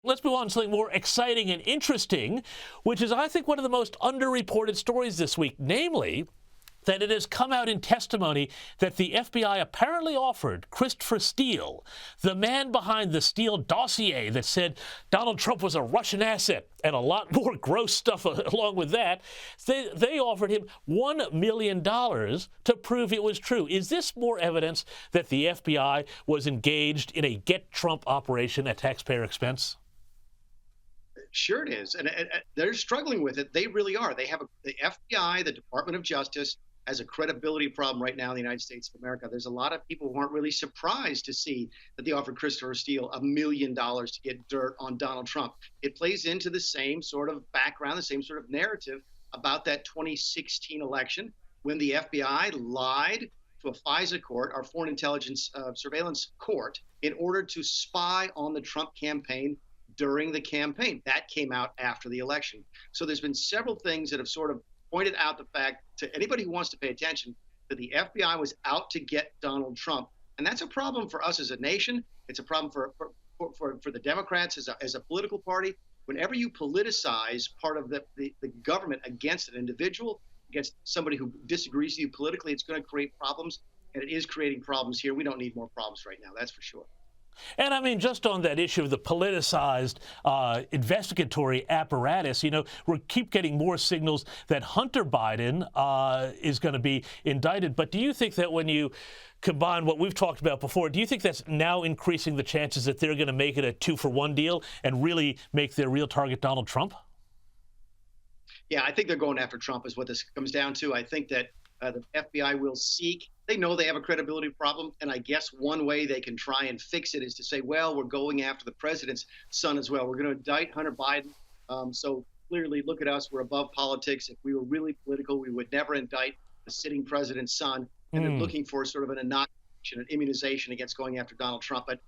Let's move on to something more exciting and interesting, which is, I think, one of the most underreported stories this week, namely that it has come out in testimony that the FBI apparently offered Christopher Steele, the man behind the Steele dossier that said Donald Trump was a Russian asset, and a lot more gross stuff along with that. They offered him $1 million to prove it was true. Is this more evidence that the FBI was engaged in a get Trump operation at taxpayer expense? Sure, it is. And they're struggling with it. They really are. They have the FBI, the Department of Justice, has a credibility problem right now in the United States of America. There's a lot of people who aren't really surprised to see that they offered Christopher Steele $1 million to get dirt on Donald Trump. It plays into the same sort of background, the same sort of narrative about that 2016 election when the FBI lied to a FISA court, our Foreign Intelligence Surveillance Court, in order to spy on the Trump campaign during the campaign. That came out after the election. So there's been several things that have sort of pointed out the fact to anybody who wants to pay attention that the FBI was out to get Donald Trump. And that's a problem for us as a nation. It's a problem for the Democrats as a political party. Whenever you politicize part of the government against an individual, against somebody who disagrees with you politically, it's going to create problems. And it is creating problems here. We don't need more problems right now, that's for sure. And I mean, just on that issue of the politicized investigatory apparatus, you know, we keep getting more signals that Hunter Biden is going to be indicted. But do you think that when you combine what we've talked about before, do you think that's now increasing the chances that they're going to make it a 2-for-1 deal and really make their real target Donald Trump? Yeah, I think they're going after Trump is what this comes down to. I think that the FBI will seek. They know they have a credibility problem, and I guess one way they can try and fix it is to say, well, we're going after the president's son as well. We're going to indict Hunter Biden. So clearly, look at us. We're above politics. If we were really political, we would never indict the sitting president's son. And they're looking for sort of an inoculation, an immunization against going after Donald Trump. But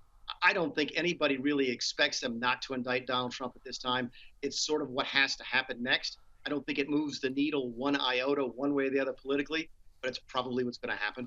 I don't think anybody really expects them not to indict Donald Trump at this time. It's sort of what has to happen next. I don't think it moves the needle one iota, one way or the other politically, but it's probably what's going to happen.